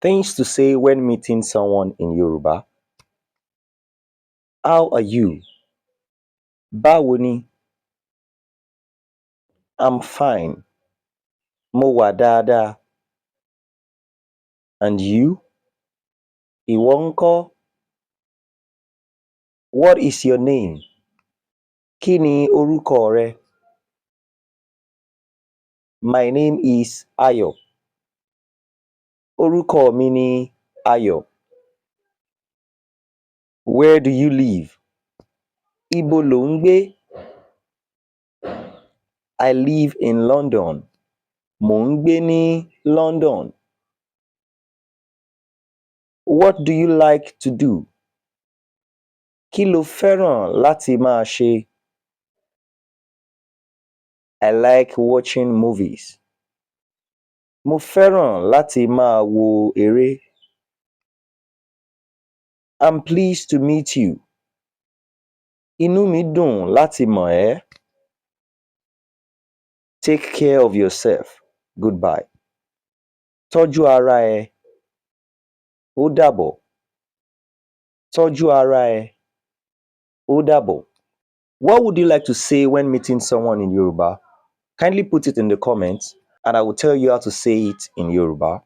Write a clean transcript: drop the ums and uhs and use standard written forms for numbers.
Things to say when meeting someone in Yoruba. How are you? Báwo ni? I'm fine. Mo wà dáadáa. And you? Ìwọ ńkọ́? What is your name? Kí ni orúkọ rẹ? My name is Ayo. Orúkọ mi ni Ayọ̀. Where do you live? Ibo lò ń gbé? I live in London. Mò ń gbé ní London. What do you like to do? Kí lo fẹ́ràn láti máa ṣe? I like watching movies. Mo fẹ́ràn láti máa wo eré. I'm pleased to meet you. Inú mi dùn láti mọ̀ ẹ́. Take care of yourself. Goodbye. Tọ́jú ara ẹ. Ó dàbọ̀. Tọ́jú ara ẹ. Ó dàbọ̀. What would you like to say when meeting someone in Yoruba? Kindly put it in the comments and I will tell you how to say it in Yoruba.